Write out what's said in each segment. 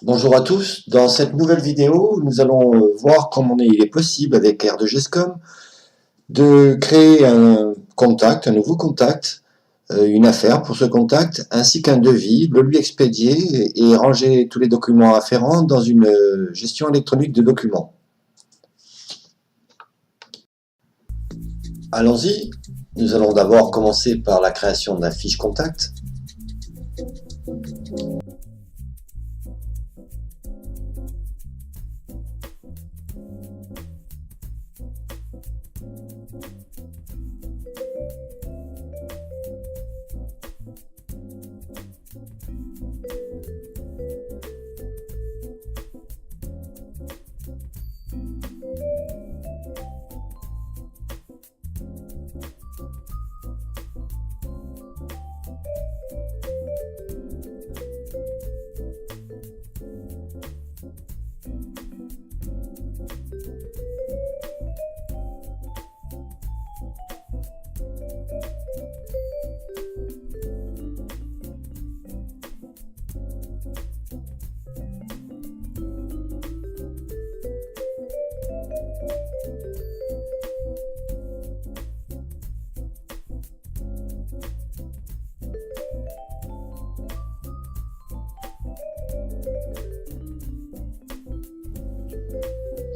Bonjour à tous, dans cette nouvelle vidéo, nous allons voir comment il est possible avec R2GESCOM de créer un contact, un nouveau contact, une affaire pour ce contact, ainsi qu'un devis, le lui expédier et ranger tous les documents afférents dans une gestion électronique de documents. Allons-y, nous allons d'abord commencer par la création de la fiche contact.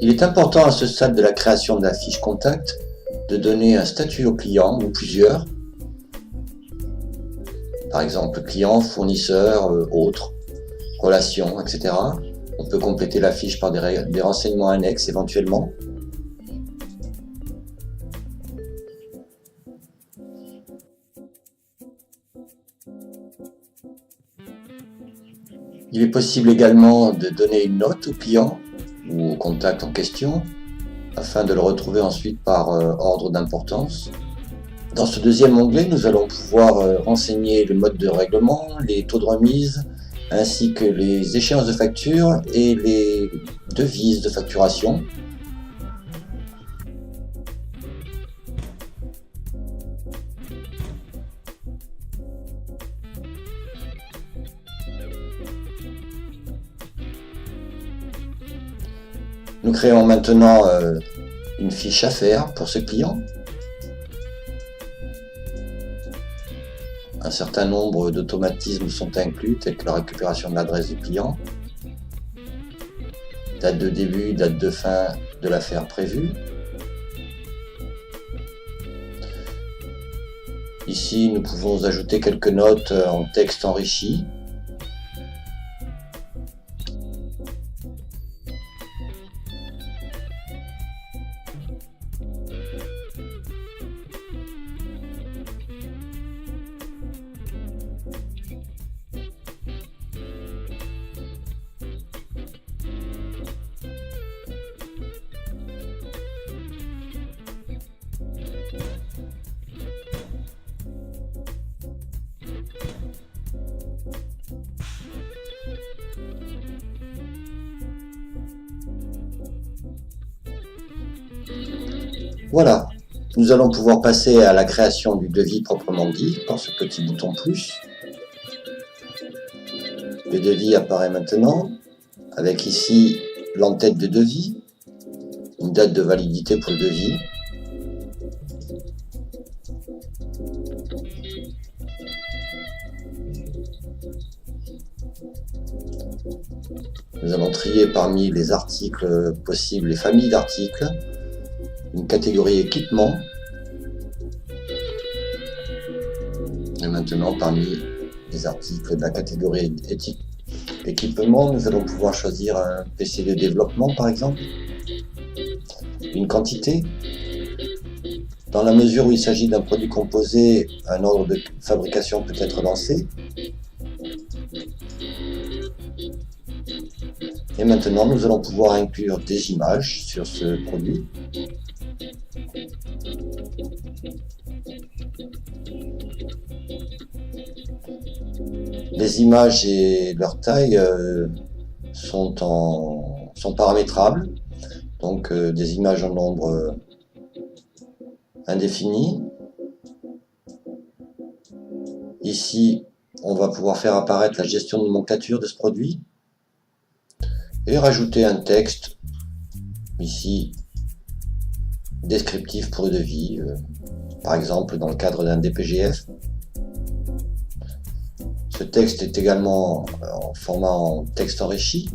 Il est important à ce stade de la création de la fiche contact de donner un statut au client ou plusieurs, par exemple client, fournisseur, autres, relations, etc. On peut compléter la fiche par des renseignements annexes éventuellement. Il est possible également de donner une note au client ou au contact en question afin de le retrouver ensuite par ordre d'importance. Dans ce deuxième onglet, nous allons pouvoir renseigner le mode de règlement, les taux de remise, ainsi que les échéances de facture et les devises de facturation. Nous créons maintenant une fiche affaires pour ce client. Un certain nombre d'automatismes sont inclus, tels que la récupération de l'adresse du client, date de début, date de fin de l'affaire prévue. Ici, nous pouvons ajouter quelques notes en texte enrichi. Voilà, nous allons pouvoir passer à la création du devis proprement dit par ce petit bouton plus. Le devis apparaît maintenant avec ici l'entête de devis, une date de validité pour le devis. Nous allons trier parmi les articles possibles les familles d'articles, une catégorie équipement, et maintenant parmi les articles de la catégorie équipement, nous allons pouvoir choisir un PC de développement par exemple, une quantité. Dans la mesure où il s'agit d'un produit composé, un ordre de fabrication peut être lancé. Et maintenant, nous allons pouvoir inclure des images sur ce produit. Les images et leur taille sont paramétrables, donc des images en nombre indéfini. Ici, on va pouvoir faire apparaître la gestion de nomenclature de ce produit. et rajouter un texte ici descriptif pour le devis, par exemple dans le cadre d'un DPGF. Ce texte est également en format en texte enrichi.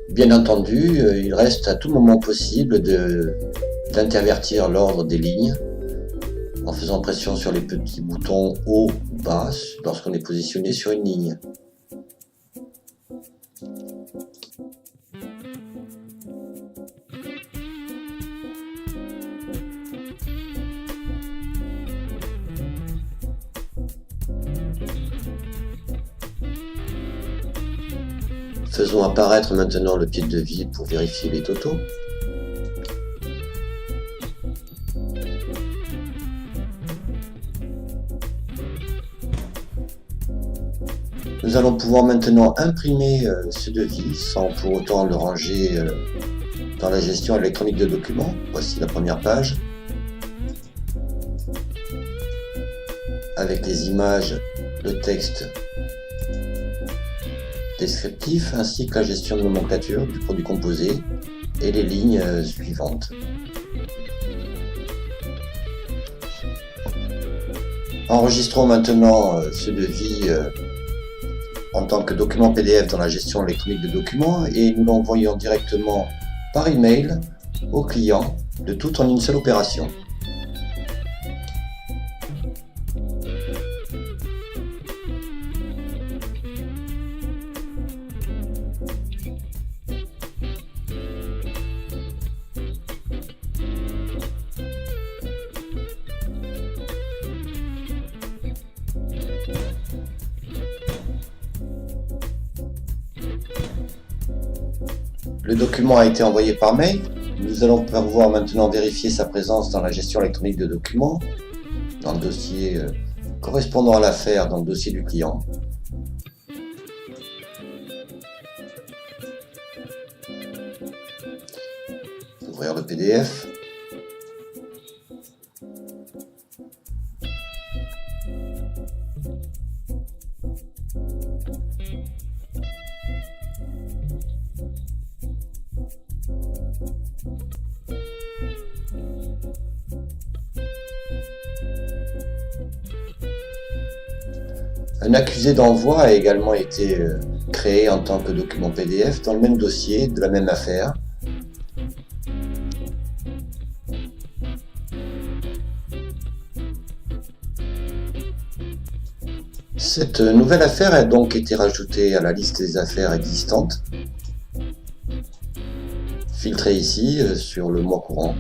Bien entendu, il reste à tout moment possible d'intervertir l'ordre des lignes en faisant pression sur les petits boutons haut ou bas lorsqu'on est positionné sur une ligne. Faisons apparaître maintenant le pied de devis pour vérifier les totaux. Nous allons pouvoir maintenant imprimer ce devis sans pour autant le ranger dans la gestion électronique de documents. Voici la première page avec les images, le texte descriptif ainsi que la gestion de nomenclature du produit composé et les lignes suivantes. Enregistrons maintenant ce devis en tant que document PDF dans la gestion électronique de documents et nous l'envoyons directement par email au client, le tout en une seule opération. Le document a été envoyé par mail. Nous allons pouvoir maintenant vérifier sa présence dans la gestion électronique de documents, dans le dossier correspondant à l'affaire, dans le dossier du client. Ouvrir le PDF. Un accusé d'envoi a également été créé en tant que document PDF dans le même dossier de la même affaire. Cette nouvelle affaire a donc été rajoutée à la liste des affaires existantes, filtrée ici sur le mois courant.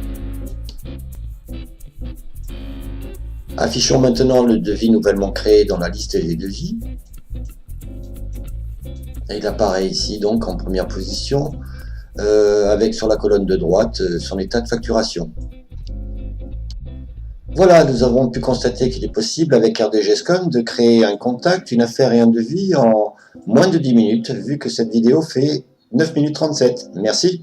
Affichons maintenant le devis nouvellement créé dans la liste des devis. Il apparaît ici donc en première position avec sur la colonne de droite son état de facturation. Voilà, nous avons pu constater qu'il est possible avec RDGescom de créer un contact, une affaire et un devis en moins de 10 minutes vu que cette vidéo fait 9 minutes 37. Merci.